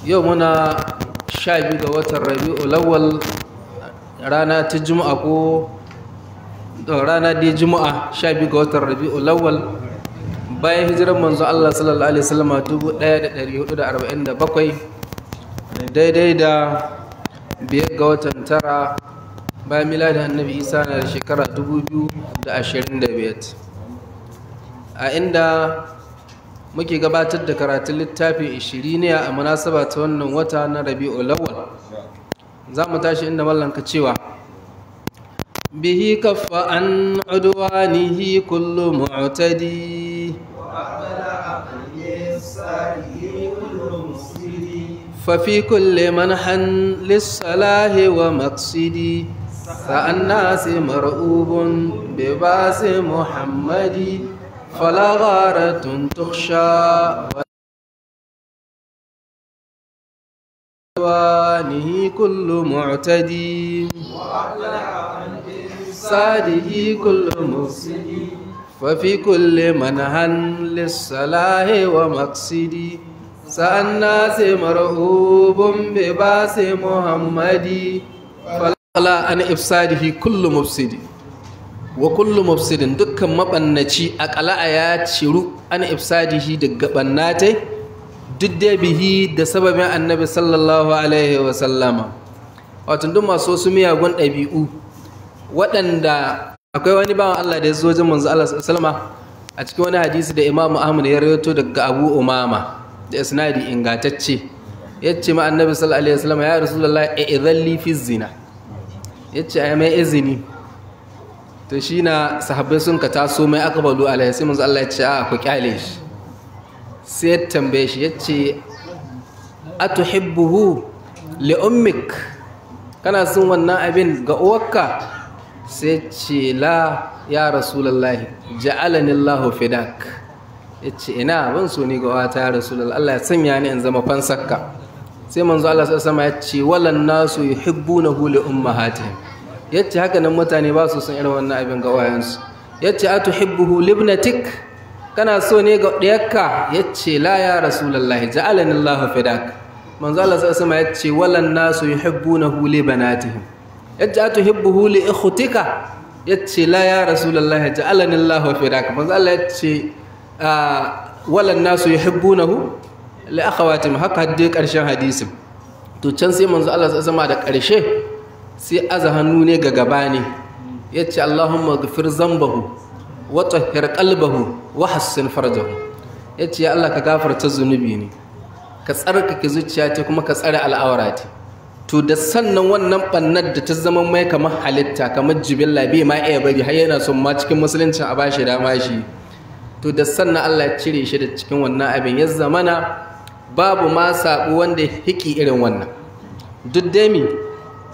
yau muna 12 ga watan Rabi'ul Awwal, rana ta Juma'a ko rana dai Juma'a 12 ga watan Rabi'ul Awwal bayan hijirar manzo Allah sallallahu alaihi wasallam 1447 daidai da 5 ga watan tara bayan miladin Annabi Isa na da shekara 2025, a inda muke gabatar da karatun littafin ishiriniya a munasaba ta wannan wata na Rabi'ul Awwal. Za mu tashi inda mallanka cewa bihi kaffa an udwanihi kullu mu'tadi fa fi kulli manhan lis-salahi wa maqsidi فالناس مرؤوب بباس محمد فلا غارة تخشى وانه كل معتدي صاده كل مفسد ففي كل منهى للصلاح ومقصد فالناس مرؤوب بباس محمد ala an ifsadihi kullu mufsidi wa kullu mufsidin dukkan mabannaci aqala ya ciru an ifsadihi daga bannatai duk da bihi da sababin annabi sallallahu alaihi wa sallama. Wato duk masu su miyagun ɗabi'u waɗanda akwai wani bawan Allah da ya zo jin manzo Allah sallama a cikin wani hadisi da Imam Ahmad ya rawaito daga Abu Umama da isnadi ingantacce, yace ma annabi sallallahu alaihi wa sallama, ya rasulullahi idhalli fi zina, yace ai mai izini. To shi na sahabbai sun ka taso mai aqbalu alaihi, sai manzo Allah ya ce a ku kyale shi. Sai ya tambaye shi yace atuhibbuhu li ummik, kana son wannan abin ga uwarka? Sai ce la ya rasulullahi ja'alani Allahu fidak, yace ina ban so ni ga wata ya rasulullahi, Allah ya sanya ni in zama fansakka. Sai manzo Allah sallallahu alaihi wasallam ya ce walan nasu yuhibbunahu li ummahatihim, yace haka nan mutane ba su son irin wannan abin ga wayansu. Yace atuhibbuhu libnatik, kana so ne ga diyarka? Yace la ya rasulullahi ja'alani Allahu fidak. Manzo Allah sallallahu alaihi wasallam yace walan nasu yuhibbunahu li banatihim. Yace atuhibbuhu li ikhtika? Yace la ya rasulullahi ja'alani Allahu fidak. Manzo Allah yace walan nasu yuhibbunahu li akhawatihim, haka hadde karshen hadisin. To can sai manzo Allah sallallahu alaihi wasallam da karshe sai aza hannu ne ga gaba ne, ya ce Allahumma gafir zambahu wa tahhir qalbahu wa hassin farjahu. Ya ce ya Allah ka gafarta zunubi ne, ka tsarkake zuciya ta kuma ka tsare al'aura ta. To da sannan wannan bannar da ta zama mai kamar halitta kamar jibilla bai ma iya bari har yana son ma cikin musulunci a bashi dama shi. To da sannan Allah ya cire shi da cikin wannan abin, ya zamana babu ma sabu wanda hiki irin wannan. Duk dai mi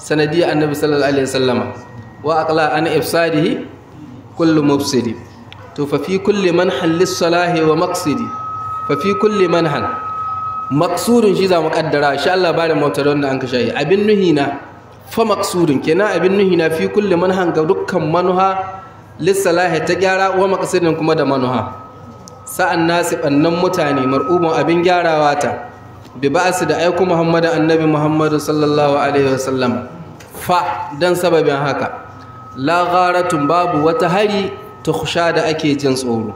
sanadiyar annabi sallallahu alaihi wasallama wa aqla an ifsadihi kullu mufsidi. To fa fi kulli manhan lis-salahi wa maqsidi, fa fi kulli manhan maqsudun shi za mu kaddara insha Allah bare mautar wanda an kashe abin nuhina fa maqsudun kenan abin nuhina fi kulli manhan ga dukkan manuha lis-salahi ta gyara wa maqsidin kuma da manuha. Sa'an nasi bannan mutane mar'ubun abin gyarawa ta bi ba'su da aiku Muhammadu annabi Muhammadu sallallahu alaihi wasallam. Fa dan sababin haka la gharatun babu wata hari tukhsha da ake jin tsoro,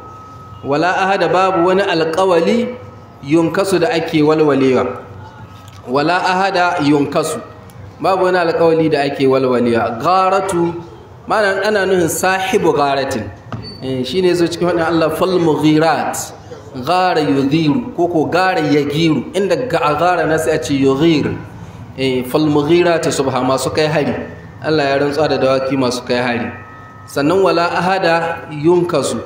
wala ahada babu wani alƙawali yunkasu da ake walwalewa, wala ahada yunkasu babu wani alƙawali da ake walwalewa. Gharatu ma'ana ana nuhin sahibu gharatin, shine zo cikin wannan Allah fal mughirat, gara yughiru koko gara yagiru, inda gara na sai a ce yughir. Fal mughirati subha, masu kai hari. Allah ya rantsuwa da dawaki masu kai hari. Sannan wala ahada yunkasu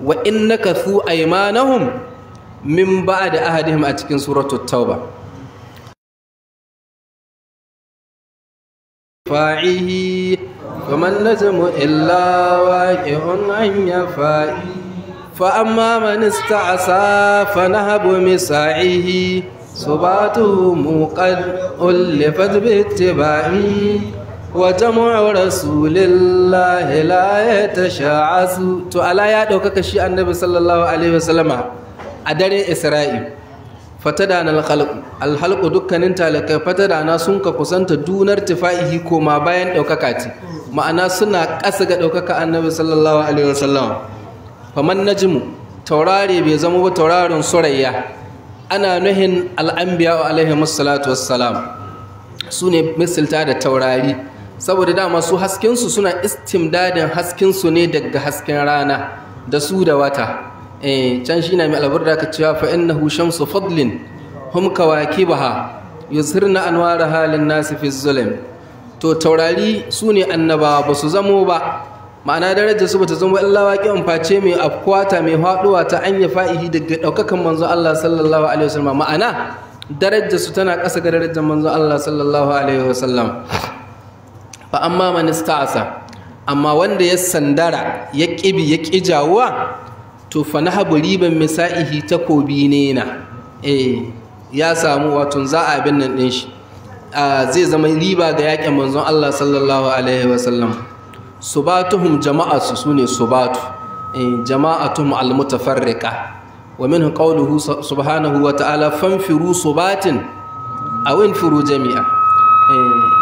wa innakathu aymanahum min ba'di ahadihim a cikin suratul tauba. fa'ihi faman najmu illa waqi'un an yafa'i fa amma man ista'asa fa nahabu misa'ihi subatu muqad ulifat bi ittiba'i wa jam'u rasulillahi la yatasha'asu. To ala ya ɗaukaka shi annabi sallallahu alaihi wasallama a daren Isra'i, fatadana alhalqu dukkanin talakai fatadana sun ka kusanta dunar tifaihi koma bayan daukaka ce ma'ana suna ƙasa ga daukaka annabi sallallahu alaihi wasallam faman najmu taurare bai zama ba tauraron surayya ana nuhin al'anbiya alaihi wassalatu wassalam sune misalta da taurari saboda dama su haskensu suna istimdadin haskensu ne daga hasken rana da su da wata can shi na mai albarda ka cewa fa innahu shamsu fadlin hum kawakibaha yuzhirna anwara halin nasi fi zulm to taurari su ne annabawa ba su zamo ba ma'ana darajar su bata zama Allah waki face mai afkwata mai haduwa ta anya fa'ihi daga daukakan manzo Allah sallallahu alaihi wasallam ma'ana darajar su tana ƙasa ga darajar manzo Allah sallallahu alaihi wasallam fa amma man ista'asa amma wanda ya sandara ya kibi ya kijawuwa to fa nahabu riban misaihi takobi ne na ya samu wato za a bin nan din shi zai zama riba ga yakin manzon Allah sallallahu alaihi wasallam subatuhum jama'atu sune subatu jama'atuhum almutafarriqa wa minhu qawluhu subhanahu wa ta'ala fanfiru subatin aw infiru jami'a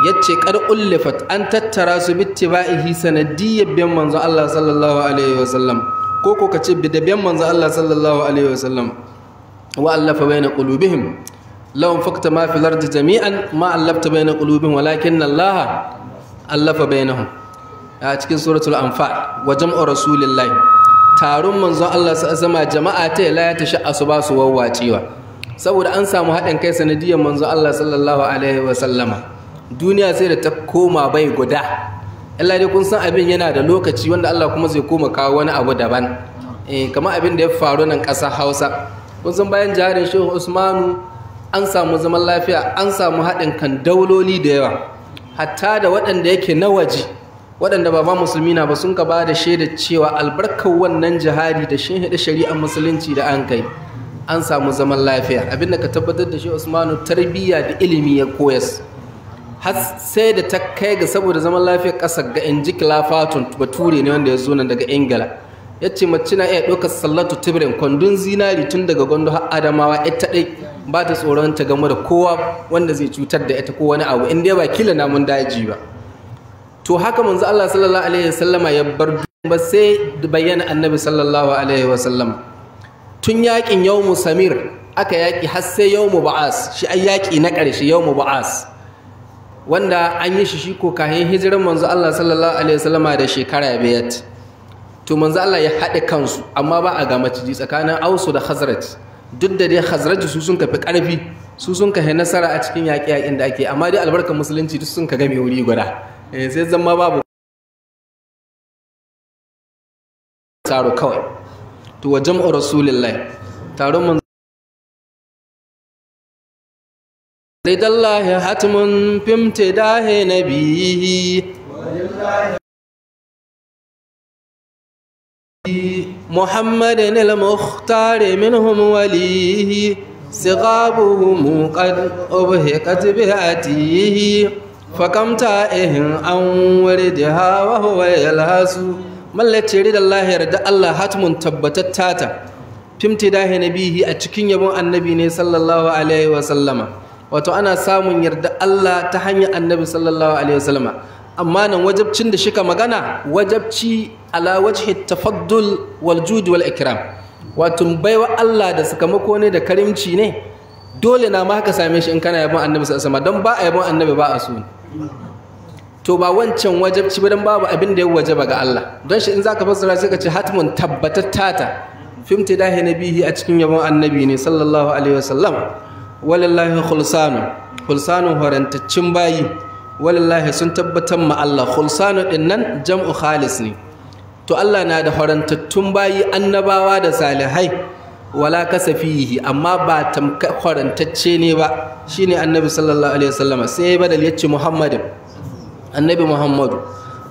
yace qad ullifat an tattara su bittiba'ihi sanadiyyar bin manzon Allah sallallahu alaihi wasallam ko kace bidabiyan manzo Allah sallallahu alaihi wasallam wa allafa baina qulubihim law fakta ma fil ardi jami'an ma allafta baina qulubihim walakin Allah allafa bainahum a cikin suratul anfal wa jam'u rasulillahi tarun manzo Allah sama jama'a ta la ta sha'asu ba su wawwacewa saboda an samu hadin kai sanadiyar manzo Allah sallallahu alaihi wasallama duniya sai da ta koma bai guda Allah dai kun san abin yana da lokaci wanda Allah kuma zai koma kawo wani abu daban kamar abin da ya faru nan ƙasar Hausa kun san bayan jihadin Shehu Usmanu an samu zaman lafiya an samu haɗin kan dauloli da yawa hatta da waɗanda yake na waje waɗanda ba musulmi na ba sun ka ba da shaida cewa albarkar wannan jihadi da shin shari'ar musulunci da an kai an samu zaman lafiya abin da ka tabbatar da Shehu Usmanu tarbiyya da ilimi ya koyas har sai da ta kai ga saboda zaman lafiyar ƙasar ga inji kilafatun bature ne wanda ya zo nan daga ingila ya ce mace na iya ɗaukar sallatu tibirin kwandon zinari tun daga gondo har adamawa ita ɗai ba ta tsoron ta game da kowa wanda zai cutar da ita ko wani abu in dai ba kila namun daji ba to haka manzo Allah sallallahu alaihi wasallama ya bar ba sai bayyana annabi sallallahu alaihi wasallama tun yakin yawmu samir aka yaki har sai yawmu ba'as shi ai yaki na ƙarshe yawmu ba'as wanda an yi shi ko kayan hijiran manzo Allah sallallahu alaihi wasallama da shekara 5 to manzo Allah ya haɗe kansu amma ba a ga maciji tsakanin Ausu da Khazraj duk da dai Khazraj su sun kafi ƙarfi su sun kai nasara a cikin yaƙi-yaƙin da ake amma dai albarkar musulunci duk sun ka game wuri guda sai zama babu taro kawai to wa jam'u rasulillahi taron manzo lillahi hatmun fi imtidahi nabiyhi محمد المختار منهم وليه صغابهم قد أبهقت بهاتيه فكم تائه عن وردها وهو يلهس من لتريد الله يرد الله حتم تبتتاتا في امتداه نبيه أتكين يبون النبي صلى الله عليه وسلم wato ana samun yarda Allah ta hanyar annabi sallallahu alaihi wasallam amma nan wajabcin da shika magana wajabci ala wajhi tafaddul wal jud wal ikram wato baiwa Allah da sakamako ne da karimci ne dole na ma haka same shi in kana yabon annabi sallallahu alaihi wasallam don ba a yabon annabi ba a so to ba wancan wajabci ba dan babu abin da ya wajaba ga Allah don shi in zaka fassara sai ka ce hatmun tabbatattata fimtidahi nabihi a cikin yabon annabi ne sallallahu alaihi wasallam walillahi khulsanu horantaccin bayi walillahi sun tabbatar ma Allah khulsanu din nan jam'u khalis ne to Allah na da horantattun bayi annabawa da salihai wala kasafihi amma ba tamka horantacce ne ba shine annabi sallallahu alaihi wasallam sai badal yace Muhammadin annabi Muhammadu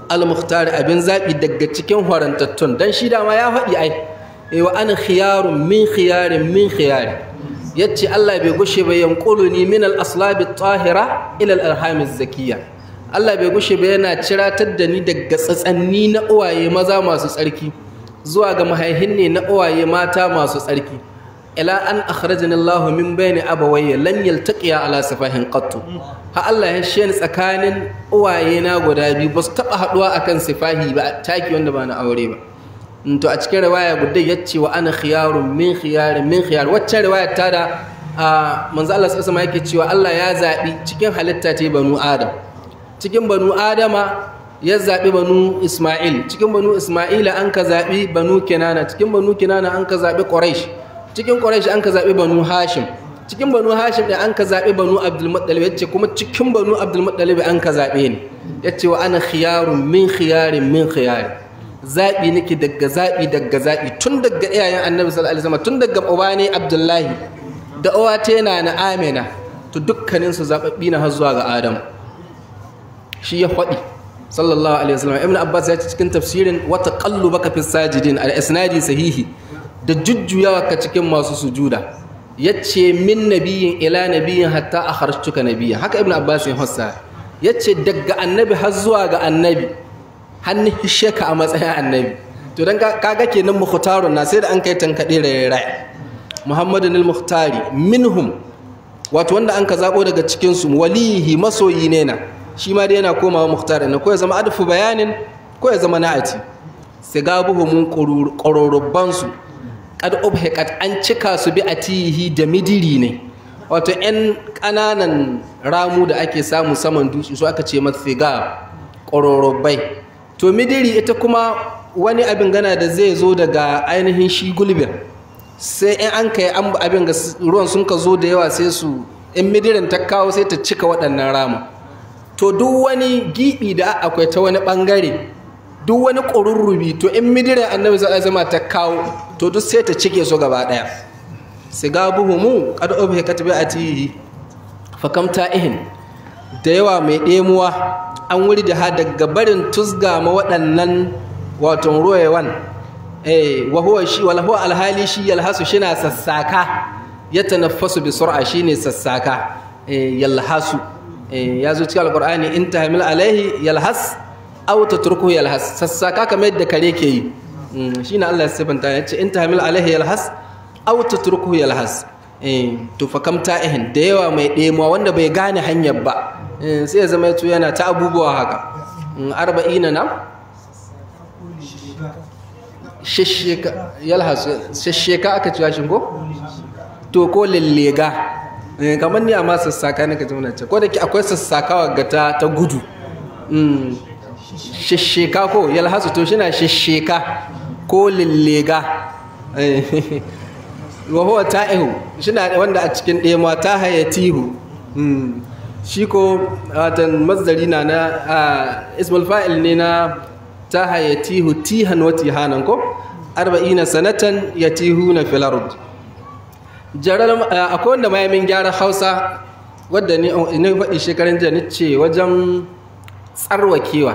al-mukhtar abin zabi daga cikin horantattun dan shi dama ya faɗi ai wa an khiyarun min khiyari yace Allah bai gushe ba yanquluni min al-aslab at-tahira ila al-arham az-zakiyya Allah bai gushe ba yana ciratar da ni daga tsatsanni na uwaye maza masu tsarki zuwa ga mahaihin ne na uwaye mata masu tsarki ila an akhrajani Allah min bayni abawayya lan yaltaqiya ala safahin qattu ha Allah ya sheni tsakanin uwayena guda biyu ba su taba haduwa akan sifahi ba taki wanda ba na aure ba. To a cikin riwaya guda yace wa ana khiyarun min khiyar wacce riwaya ta da manzo Allah sallallahu alaihi wasallam yake cewa Allah ya zabi cikin halitta ce banu Adam, cikin banu Adama ya zabi banu Isma'il, cikin banu Isma'ila an ka zabi banu Kinana, cikin banu Kinana an ka zabi Quraish, cikin Quraish an ka zabi banu Hashim, cikin banu Hashim da an ka zabi banu Abdul Muttalib, yace kuma cikin banu Abdul Muttalib an ka zabe ni, yace wa ana khiyarun min khiyar zabi nake daga zabi tun daga iyayen Annabi sallallahu alaihi wasallam, tun daga ubani Abdullahi da uwata na Amina, to dukkanin su zababbi na har zuwa ga Adam. Shi ya faɗi sallallahu alaihi wasallam. Ibn Abbas ya ce cikin tafsirin wa taqallubaka fis sajidin al-isnadi sahihi, da jujjuyawa ka cikin masu sujuda, yace min nabiyyin ila nabiyyin hatta akharajtuka nabiyya. Haka Ibn Abbas ya hassa, yace daga annabi har zuwa ga annabi, hannu hishe ka a matsayin annabi. To dan kaga kenan mukhtarun na sai da an kai tankade rai Muhammadun al-Mukhtari minhum, wato wanda an ka zabo daga cikin su, walihi masoyi ne na, shi ma dai yana komawa mukhtar ne, ko ya zama adfu bayanin ko ya zama na'ati. Sigabuhum qururubban su qad ubhiqat an cika su bi atihi da midiri ne, wato ƴan ƙananan ramu da ake samu saman dushi su aka ce masa sigab qururubbai. To midiri ita kuma wani abin gana da zai zo daga ainihin shi gulbin, sai in an kai abin ga ruwan sun ka zo da yawa sai su in midirin ta kawo sai ta cika waɗannan ramu. To duk wani gibi da akwai ta wani ɓangare, duk wani ƙururrubi, to in midirin Annabi sallallahu alaihi wasallam ta kawo, to duk sai ta cike su gaba ɗaya. Sigabuhumu qad ubhiqat bi atihi fa kam ta'ihin, da yawa mai ɗemuwa an wuri da ha daga barin tusga ma waɗannan wato ruwayewan. Wa huwa shi wala huwa alhali shi yalhasu shina sassaka, ya tanaffasu bi sur'a shine sassaka, yalhasu ya zo cikin alqur'ani in tahmil alaihi yalhas aw tatruku yalhas, sassaka kamar yadda kare ke yi. Shine Allah ya sifanta, yace in tahmil alaihi yalhas aw tatruku yalhas. To fa kam ta'ihin, da yawa mai ɗemuwa wanda bai gane hanyar ba, sai ya zama yato yana ta abubuwa haka. 40 na shasheka yalhasu, shasheka aka ciwa shi ko? To ko lillega, kamar ni amma sassaka ne ka ji muna ce, ko da ke akwai sassakawa ga ta gudu. Shasheka ko yalhasu, to shi na shasheka ko lillega. Wa huwa ta'ihu, shi na wanda a cikin ɗema ta hayatihu. Shi ko watan mazdari na ismul fa'il ne na ta hayatihu tihan wa tihanan ko 40 sanatan yatihuna fil ard. Akwai wanda ma yamin gyara Hausa wadda ni faɗi shekaran jiya, ni ce wajen tsarwakewa,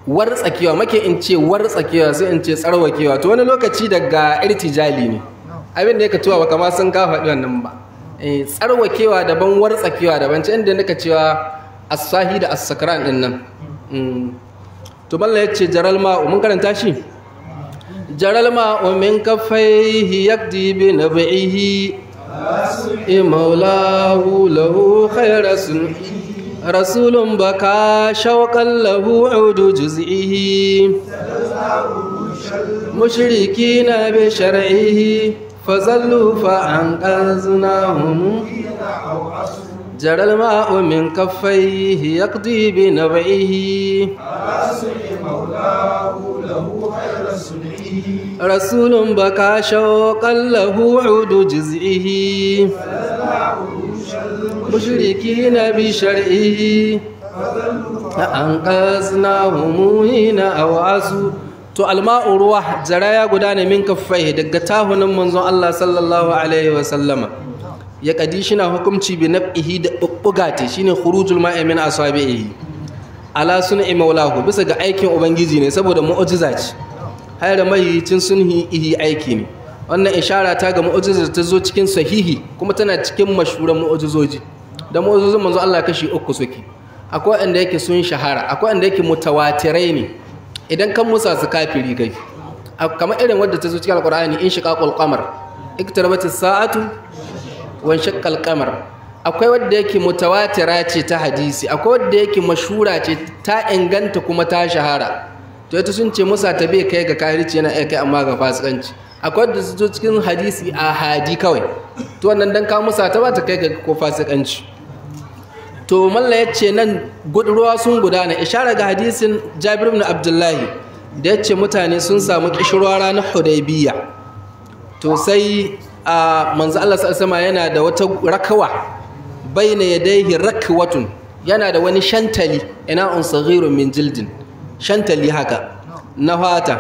wartsakewa, make in ce wartsakewa sai in ce tsarwakewa. To wani lokaci daga irtijali ne, abin da yake tuwa ba kama sun ka faɗi wannan ba. Tsarwakewa daban, wartsakewa daban, ce inda nika cewa as-sahi da as-sakran din nan. To balla yace jaral ma'u, mun karanta shi, jaral ma'u min kaffaihi yakdi bi nabihi maulahu lahu khayrasun rasulun baka shawqan lahu udu juz'ihi mushrikina bi shar'ihi fazallu fa anqaznahum. جرى الماء من كفيه يقضي بنبعه رسول بكى شوقا له عود جزئه مشركين بشرعه أنقذناهم حين أوعسوا. to alma'u ruwa jara ya gudana min kaffai daga tahunan manzon Allah sallallahu alaihi wa sallama, ya kadi shi na hukumci bi nab'ihi da bubbugate, shine khurujul ma'i min asabihi ala sun'i maulahu, bisa ga aikin ubangiji ne, saboda mu'jiza ce, hayar mai cin sunhi aiki ne. Wannan ishara ta ga mu'jizar ta zo cikin sahihi, kuma tana cikin mashhuran mu'jizoji. Da mu'jizozin manzo Allah kashi 3 suke, akwai wanda yake sun shahara, akwai wanda yake mutawatirai ne, idan kan musa su kafiri kai, kamar irin wadda ta zo cikin alqur'ani in shiqaqul qamar iktarabatis sa'atu wan shaqqal qamar. Akwai wanda yake mutawatira ce ta hadisi, akwai wanda yake mashhura ce ta inganta kuma ta shahara. To ita sun ce musa ta bai kai ga kafirci yana kai amma ga fasikanci. Akwai wanda su zo cikin hadisi a hadi kawai. To wannan dan ka musa ta ba ta kai ga ko fasikanci. To malla yace nan ruwa sun gudana ishara ga hadisin Jabir ibn Abdullahi da yace mutane sun samu kishirwa ranar Hudaybiyya. To sai manzo Allah sallallahu alaihi yana da wata rakawa baina yadayhi rakwatun, yana da wani shantali ina saghirun min jildin, shantali haka na fata.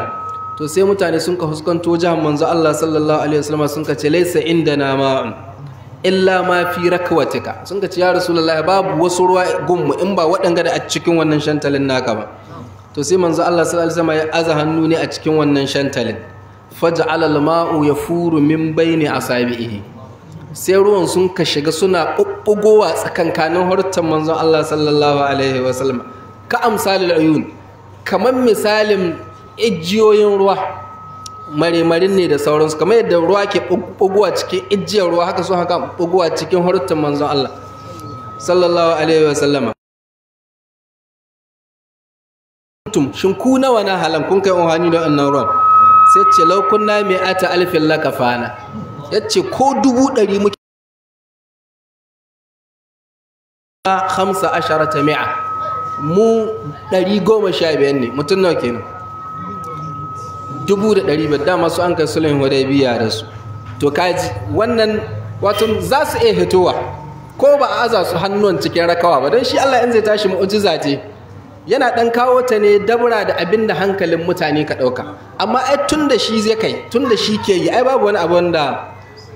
To sai mutane sun ka huskanto jahan manzo Allah sallallahu alaihi wasallam sun ka ce laysa indana ma'un illa ma fi rakwatika, sun ka ce ya rasulullahi babu wasu ruwa gunmu in ba waɗanga da a cikin wannan shantalin naka ba. To sai manzo Allah sallallahu alaihi wasallam ya aza hannu ne a cikin wannan shantalin, faj'ala al-ma'u yafuru min baini asabihi, sai ruwan sun ka shiga suna bubbugowa tsakankanin hortan manzo Allah sallallahu alaihi wasallam ka amsalil ayun, kamar misalin ijiyoyin ruwa marimarin ne da sauransu, kamar yadda ruwa ke buguwa cikin ijiyar ruwa haka so haka buguwa cikin hortan manzon Allah sallallahu alaihi wasallam. Shin ku nawa na halan kun kai ohani da wannan ruwan? Sai ce law kunna mi'ata alfin lakafana, yace ko 100 muke 15 mi'a mu 115 ne, mutun nawa kenan 1,500 dama su an kai sulhun Hudaybiya da su. To kaji wannan wato za su iya hitowa ko ba a aza su hannun cikin rakawa ba, don shi Allah in zai tashi mu'jiza ce yana dan kawo ta ne dabra da abin da hankalin mutane ka dauka. Amma ai tun da shi zai kai, tun da shi ke yi, ai babu wani abu da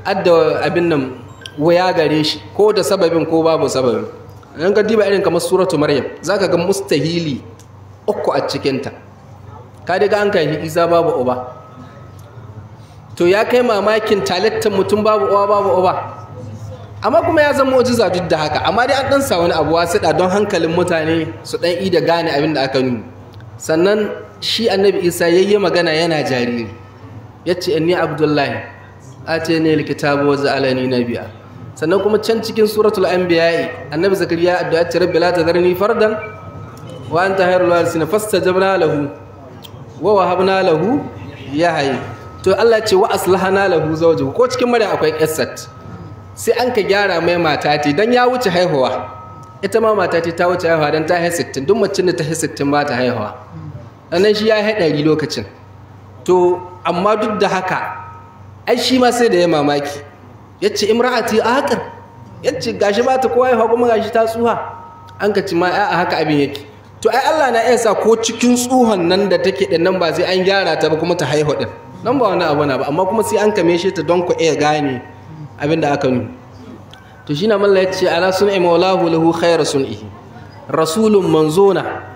adda abin nan waya gare shi ko da sababin ko babu sababin. An ga diba irin kamar suratu Maryam zaka ga mustahili uku a cikin ta. Ka daga an kai Isa babu uba, to ya kai mamakin talattan mutum babu uwa babu uba, amma kuma ya zama mu'jiza duk da haka. Amma dai an dan sa wani abu wasiɗa don hankalin mutane su dan ida gane abin da aka nuna. Sannan shi annabi Isa yayye magana yana jariri, yace inni abdullahi atani alkitaba wa ja'alani nabiyya. Sannan kuma can cikin suratul anbiya annabi zakariya addu'a ce rabbi la tadharni fardan wa anta khairul warithin fastajabna lahu wa wahabna lahu yahya. To Allah ce wa aslahana lahu zawjuhu, ko cikin mare akwai qissat, sai an ka gyara mai matati dan ya wuce haihuwa. Ita ma matati ta wuce haihuwa dan ta hai 60, duk macin da ta hai 60 ba ta haihuwa. Sannan shi ya hai 100 lokacin. To amma duk da haka ai shi ma sai da ya mamaki, yace imra'ati aqir, yace gashi ba ta ko haihuwa kuma gashi ta tsuha. An ka ci ma a haka abin yake. To ai Allah na iya sa ko cikin tsuhon nan da take din nan ba sai an gyara ta ba kuma ta haihu din, nan ba wani abu na ba, amma kuma sai an kame shi ta don ku iya gane abin da aka nuna. To shi na malla ya ce ala sun'i maulahu lahu khairu sun'ihi, rasulun manzona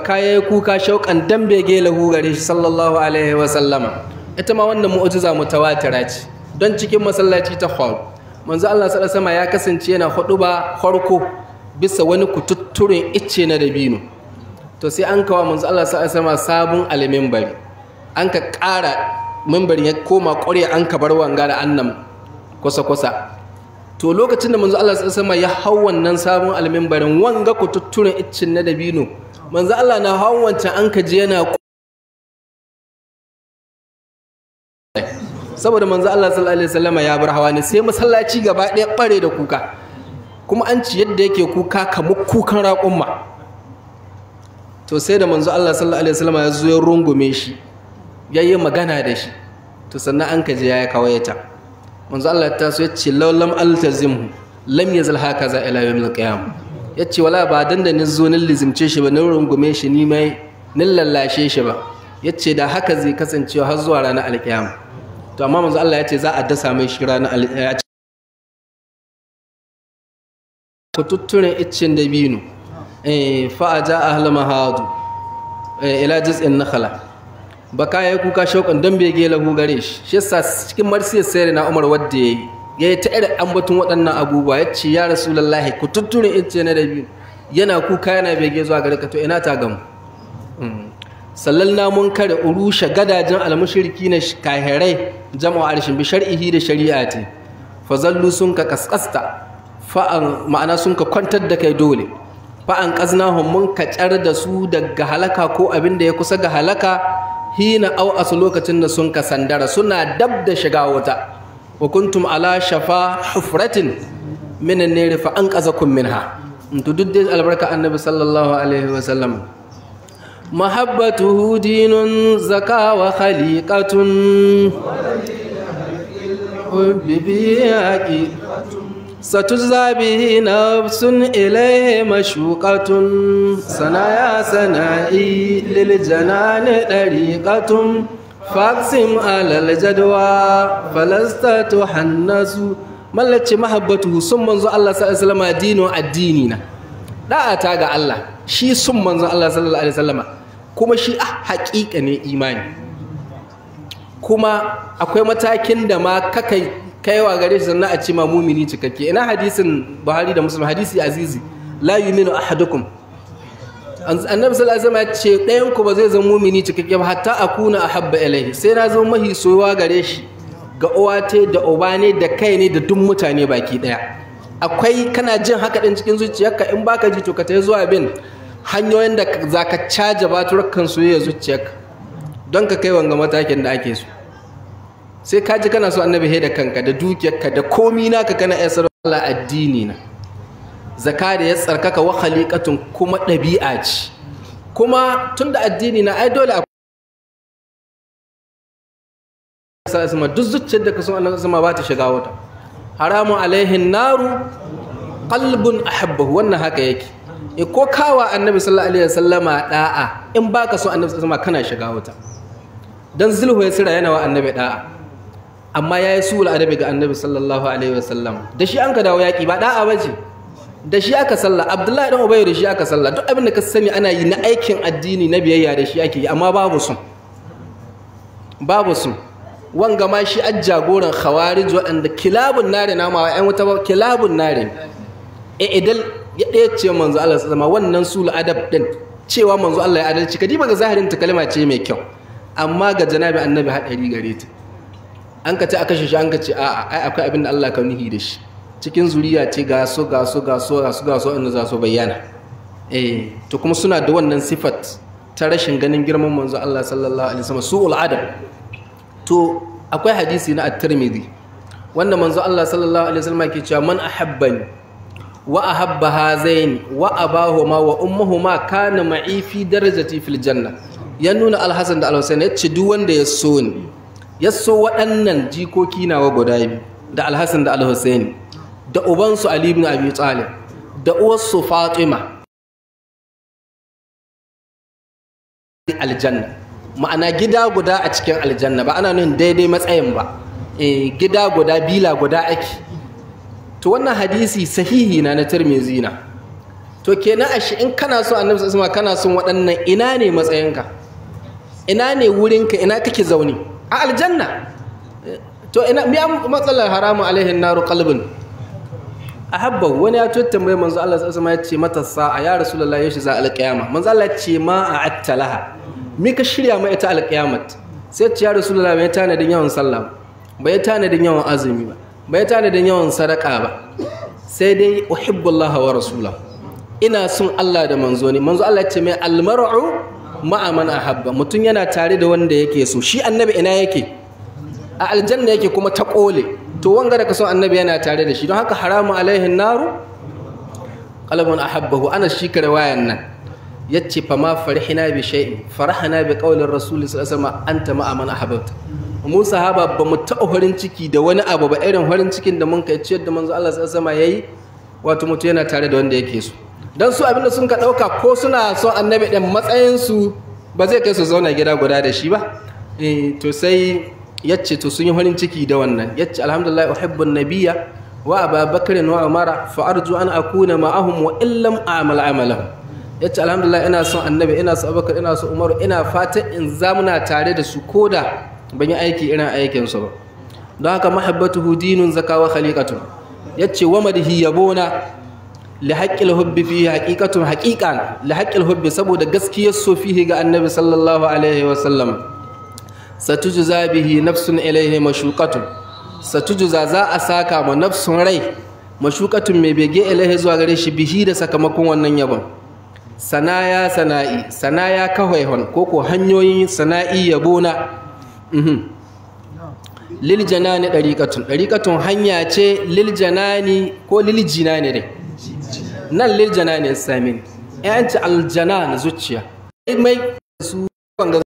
kayayi kuka shauƙan dan bege lahu gare shi sallallahu alaihi wa sallama. Ita ma wannan mu'jiza mutawatira ce don cikin masallaci ta faru. Manzo Allah sallallahu alaihi wasallam ya kasance yana huduba farko bisa wani kututturen icce na dabino. To sai an kawo manzo Allah sallallahu alaihi wasallam sabon alminbari, an ka ƙara mimbarin ya koma ƙwarya, an ka bar wanga da annan kusa-kusa. To lokacin da manzo Allah sallallahu alaihi wasallam ya hau wannan sabon alminbarin wanga kututturen iccen na dabino, manzo Allah na hau wancan an ka je yana saboda manzo Allah sallallahu alaihi wasallam ya bar hawa ne, sai masallaci gaba ɗaya bare da kuka, kuma an ci yadda yake kuka kamar kukan raƙumma. To sai da manzo Allah sallallahu alaihi wasallam ya zo ya rungume shi, yayi magana da shi, to sannan an kaje ya kawaita. Manzo Allah ta so yace law lam altazimhu lam yazal hakaza ila yawmil qiyam, yace wala ba dan da ni zo ni lizimce shi ba, ni rungume shi ni mai ni lallashe shi ba, yace da haka zai kasancewa har zuwa ranar alƙiyama. To amma manzo Allah yace za a dasa mai shi ranar alƙiyama. Kututturen iccen dabino fa aja ahl mahadu ila jiz'in nakhla, baka yayi kuka shauƙan dan bege lahu gare shi. Shi yasa cikin marsiyar sayar na Umar wadda yayi ta irin ambatun waɗannan abubuwa, yace ya rasulullahi kututturen icce na dabino yana kuka yana bege zuwa gare ka, to ina ta gamu. sallalna mun kare urusha gadajen almushriki na kahirai jama'a arshin bi shar'ihi da shari'ati fa zallu sun ka kaskasta ma'ana sun ka kwantar da kai dole fa'an ƙaznahun mun kacar da su daga halaka ko abin da ya kusa ga halaka hina au asu lokacin da sun ka sandara suna dab da shiga wuta wa kuntum ala shafa hufratin minan neri fa'an ƙazakun minha to duk dai albarka annabi sallallahu alaihi wasallam mahabbatuhu dinun zaka wa khaliqatun bibiyaki ستجزى به نفس إليه مشوقة سنايا سنائي للجنان طريقة فاقسم على الجدوى فلست تحنس ملتش محبته ثم منذ الله صلى الله عليه وسلم دين الديننا لا أتاقى الله شي ثم منذ الله صلى الله عليه وسلم كما شي حقيقة إيماني كما أكوي متاكين دما كاكي kaiwa gare shi sannan a ce ma mumini cikakke ina hadisin Buhari da Muslim hadisi azizi la yu'minu ahadukum annabi sallallahu alaihi wasallam ya ce ɗayan ku ba zai zama mumini cikakke ba hatta akuna ahabba ilaihi sai na zama mahi soyuwa gare shi ga uwate da ubane da kai ne da duk mutane baki daya akwai kana jin haka din cikin zuciyarka in baka ji to ka tayi zuwa bin hanyoyin da zaka caja baturukan soyayya zuciyarka don ka kai wanga matakin da ake so sai ka ji kana so annabi da kanka da dukiyarka da komi naka kana iya sarrafa Allah addini na zakka da ya tsarkaka wa khaliqatun kuma ɗabi'a ce kuma tunda addini na ai dole a duk zuciyar da ka so Allah sama ba ta shiga wata haramun alaihin naru qalbun ahabbahu wannan haka yake ko kawa annabi sallallahu alaihi wasallama da'a in baka so annabi sallallahu alaihi wasallama kana shiga wata dan zulhu ya sira yana wa annabi da'a amma ya yi suwul adabi ga annabi sallallahu alaihi wasallam da shi an ka dawo yaƙi ba da'a ba ce da shi aka salla abdullahi dan ubayyu da shi aka salla duk abin da ka sani ana yi na aikin addini na biyayya da shi ake yi amma babu sun wanga ma shi jagoran khawarij waɗanda kilabun nare na ma ƴan wuta ba kilabun nare idan ya ɗaya ce manzo Allah sallallahu alaihi wannan suwul adab din cewa manzo Allah ya adalci kadiba ga zahirin ta kalma ce mai kyau amma ga janabi annabi hadari gare ta an ka ce a kashe shi an ka ce a'a ai akwai abin da Allah ka nuhi da shi cikin zuriya ce ga so inda za su bayyana to kuma suna da wannan sifat ta rashin ganin girman manzo Allah sallallahu alaihi wasallam su'ul adab to akwai hadisi na at-Tirmidhi wanda manzo Allah sallallahu alaihi wasallam ke cewa man ahabbani wa ahabba hazaini wa abahuma wa ummuhuma kana ma'i fi darajati fil janna ya nuna al-Hasan da al-Husayn ya ce duk wanda ya so ni ya so waɗannan jikoki nawa guda biyu da alhassan da alhussaini da ubansu ali ibn abi talib da uwarsu fatima aljanna ma'ana gida guda a cikin aljanna ba ana nuna daidai matsayin ba gida guda bila guda ake to wannan hadisi sahihi na Tirmidhi na to kenan ashe in kana so annabi sallallahu alaihi wasallam kana son waɗannan ina ne matsayinka ina ne wurinka ina kake zaune a aljanna to ina miya matsalar haramun alaihin naru qalbin ahabba wani ya tambaye manzo Allah sallallahu alaihi wasallam ya ce mata sa'a ya rasulullahi yaushe za alqiyama manzo Allah ya ce ma a'atta laha mi ka shirya mai ita alqiyamat sai ce ya rasulullahi bai tanadin yawan sallah bai tanadin yawan azumi ba bai tanadin yawan sadaka ba sai dai uhibbullah wa rasulahu ina son Allah da manzo ne manzo Allah ya ce mai almar'u ma'a man ahabba mutum yana tare da wanda yake so shi annabi ina yake a aljanna yake kuma ta kole to wanga da kaso annabi yana tare da shi don haka haramu alaihin naru qalbun ahabbahu ana shi ka riwayan nan yace fa ma farihina bi shay'in farahna bi qawlir rasul sallallahu alaihi wasallam anta ma'a man ahabbta mu sahaba ba mu ta farin ciki da wani abu ba irin farin cikin da mun kai ciyar da manzo Allah sallallahu alaihi wasallam yayi wato mutum yana tare da wanda yake so don su abinda sun ka ɗauka ko suna son annabi ɗin matsayinsu ba zai kai su zauna gida guda da shi ba to sai yace to sun yi farin ciki da wannan yace alhamdulillah uhibbun nabiyya wa ababakar wa umara fa arju an akuna ma'ahum wa illam a'mal amalahu yace alhamdulillah ina son annabi ina son abubakar ina son umaru ina fatan in zamuna tare da su koda ban yi aiki irin aikin su ba don haka mahabbatuhu dinun zakawa khaliqatu yace wa madhi yabona li haqqil hubbi fihi haqiqatun haqiqan li haqqil hubbi saboda gaskiyar so fihi ga annabi sallallahu alaihi wa sallam satujza bihi nafsun ilaihi mashuqatun satujza za a saka ma nafsun rai mashuqatun mai bege ilaihi zuwa gare shi bihi da sakamakon wannan yabon sanaya kawaihon ko hanyoyin sana'i yabona lil janani dariqatun hanya ce lil janani ko lil jinani dai nan lil janani samin yanci aljanan zuciya mai su